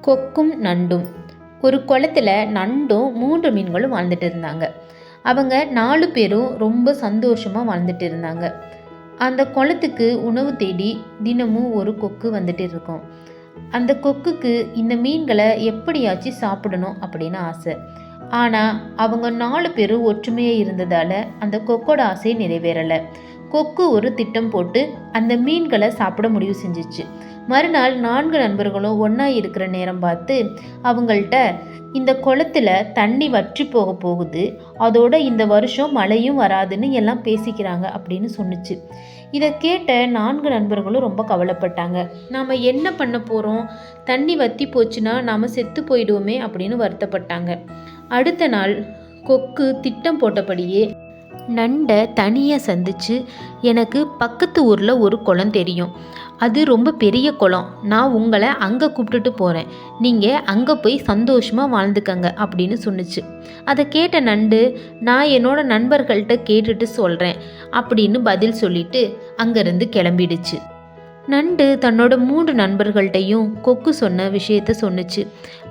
கொக்கும் நண்டும். ஒரு குளத்துல நண்டும் 3 மீன்களும் வாழ்ந்துட்டு இருந்தாங்க. அவங்க 4 பேரும் ரொம்ப சந்தோஷமாக வாழ்ந்துட்டு இருந்தாங்க. அந்த குளத்துக்கு உணவு தேடி தினமும் ஒரு கொக்கு வந்துட்டு இருக்கும். அந்த கொக்குக்கு இந்த மீன்களை எப்படியாச்சும் சாப்பிடணும் அப்படின்னு ஆசை. ஆனால் அவங்க 4 பேரும் ஒற்றுமையாக இருந்ததால் அந்த கொக்கோட ஆசை நிறைவேறலை. கொக்கு ஒரு திட்டம் போட்டு அந்த மீன்களை சாப்பிட முடிவு செஞ்சிச்சு. மறுநாள் 4 நண்பர்களும் ஒன்றா இருக்கிற நேரம் பார்த்து அவங்கள்ட்ட, இந்த குளத்துல தண்ணி வற்றி போக போகுது, அதோட இந்த வருஷம் மழையும் வராதுன்னு எல்லாம் பேசிக்கிறாங்க அப்படின்னு சொன்னிச்சு. இதை கேட்ட 4 நண்பர்களும் ரொம்ப கவலைப்பட்டாங்க. நாம் என்ன பண்ண போகிறோம், தண்ணி வற்றி போச்சுன்னா நாம் செத்து போயிடுவோமே அப்படின்னு வருத்தப்பட்டாங்க. அடுத்த நாள் கொக்கு திட்டம் போட்டபடியே நண்டை தனியாக சந்திச்சு, எனக்கு பக்கத்து ஊரில் ஒரு குளம் தெரியும், அது ரொம்ப பெரிய குளம், நான் உங்களை அங்கே கூப்பிட்டுட்டு போகிறேன், நீங்கள் அங்கே போய் சந்தோஷமாக வாழ்ந்துக்கங்க அப்படின்னு சொன்னிச்சு. அதை கேட்ட நண்டு, நான் என்னோட நண்பர்கள்ட்ட கேட்டுட்டு சொல்கிறேன் அப்படின்னு பதில் சொல்லிட்டு அங்கேருந்து கிளம்பிடுச்சு. நண்டு தன்னோட 3 நண்பர்கள்ட்டையும் கொக்கு சொன்ன விஷயத்த சொன்னிச்சு.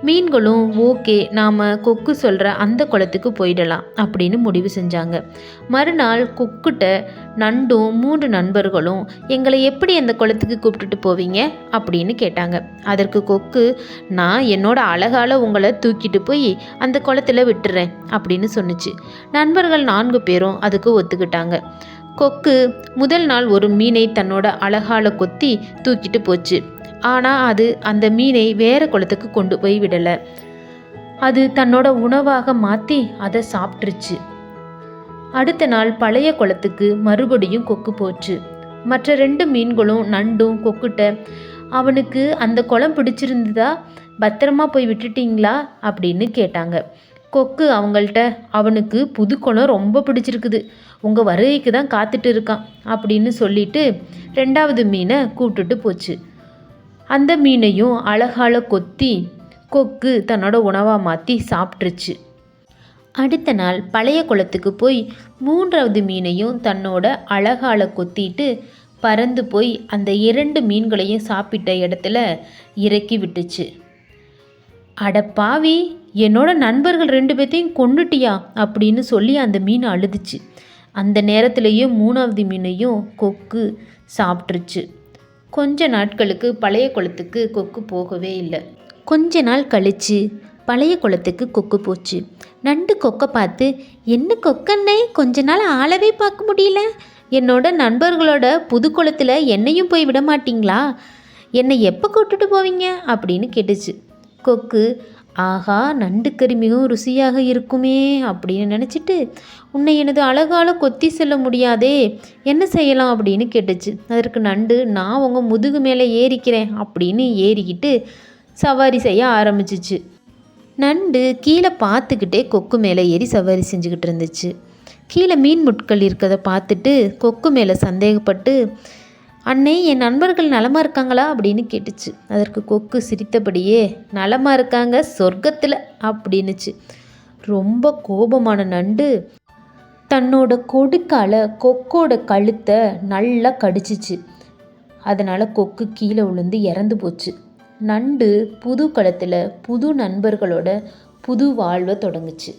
மீன்களும் ஓகே, நாம் கொக்கு சொல்கிற அந்த குளத்துக்கு போயிடலாம் அப்படின்னு முடிவு செஞ்சாங்க. மறுநாள் கொக்குட்ட நண்டும் 3 நண்பர்களும், எங்களை எப்படி அந்த குளத்துக்கு கூப்பிட்டுட்டு போவீங்க அப்படின்னு கேட்டாங்க. அதற்கு கொக்கு, நான் என்னோட அழகால் உங்களை தூக்கிட்டு போய் அந்த குளத்துல விட்டுறேன் அப்படின்னு சொன்னிச்சு. நண்பர்கள் 4 பேரும் அதுக்கு ஒத்துக்கிட்டாங்க. கொக்கு முதல் நாள் ஒரு மீனை தன்னோட அழகால கொத்தி தூக்கிட்டு போச்சு. ஆனால் அது அந்த மீனை வேற குளத்துக்கு கொண்டு போய் விடலை. அது தன்னோட உணவாக மாற்றி அதை சாப்பிட்டுருச்சு. அடுத்த நாள் பழைய குளத்துக்கு மறுபடியும் கொக்கு போச்சு. மற்ற 2 மீன்களும் நண்டும் கொக்குட்ட, அவனுக்கு அந்த குளம் பிடிச்சிருந்ததா, பத்திரமா போய் விட்டுட்டீங்களா அப்படின்னு கேட்டாங்க. கொக்கு அவங்கள்ட்ட, அவனுக்கு புது குளம் ரொம்ப பிடிச்சிருக்குது, உங்கள் வருகைக்கு தான் காத்துட்டு இருக்கான் அப்படின்னு சொல்லிட்டு 2வது மீனை கூப்பிட்டுட்டு போச்சு. அந்த மீனையும் அழகால கொத்தி கொக்கு தன்னோட உணவாக மாற்றி சாப்பிட்ருச்சு. அடுத்த நாள் பழைய குளத்துக்கு போய் 3வது மீனையும் தன்னோட அழகால கொத்திட்டு பறந்து போய் அந்த 2 மீன்களையும் சாப்பிட்ட இடத்துல இறக்கி விட்டுச்சு. அட பாவி, என்னோட நண்பர்கள் 2 பேர்த்தையும் கொன்னுட்டியா அப்படின்னு சொல்லி அந்த மீன் அழுதுச்சு. அந்த நேரத்திலேயே 3வது மீனையும் கொக்கு சாப்பிட்ருச்சு. கொஞ்ச நாட்களுக்கு பழைய குளத்துக்கு கொக்கு போகவே இல்லை. கொஞ்ச நாள் கழிச்சு பழைய குளத்துக்கு கொக்கு போச்சு. நண்டு கொக்கை பார்த்து, என்ன கொக்கண்ணே, கொஞ்ச நாள் ஆளவே பார்க்க முடியல, என்னோட நண்பர்களோட புது குளத்தில் என்னையும் போய் விட மாட்டிங்களா, என்னை எப்போ கூப்பிட்டுட்டு போவீங்க அப்படின்னு கேட்டுச்சு. கொக்கு, ஆகா, நண்டு கறி மிகவும் ருசியாக இருக்குமே அப்படின்னு நினச்சிட்டு, உன்னை எனது அழகால கொத்தி செல்ல முடியாதே, என்ன செய்யலாம் அப்படின்னு கேட்டுச்சு. அதற்கு நண்டு, நான் உங்கள் முதுகு மேலே ஏறிக்கிறேன் அப்படின்னு ஏறிக்கிட்டு சவாரி செய்ய ஆரம்பிச்சிச்சு. நண்டு கீழே பார்த்துக்கிட்டே கொக்கு மேலே ஏறி சவாரி செஞ்சுக்கிட்டு இருந்துச்சு. கீழே மீன் முட்கள் இருக்கிறத பார்த்துட்டு கொக்கு மேலே சந்தேகப்பட்டு, அன்னை, என் நண்பர்கள் நலமாக இருக்காங்களா அப்படின்னு கேட்டுச்சு. அதற்கு கொக்கு சிரித்தபடியே, நலமாக இருக்காங்க சொர்க்கத்தில் அப்படின்னுச்சு. ரொம்ப கோபமான நண்டு தன்னோட கொடுக்கால கொக்கோட கழுத்தை நல்லா கடிச்சிச்சு. அதனால் கொக்கு கீழே விழுந்து இறந்து போச்சு. நண்டு புது களத்தில் புது நண்பர்களோட புது வாழ்வை தொடங்குச்சு.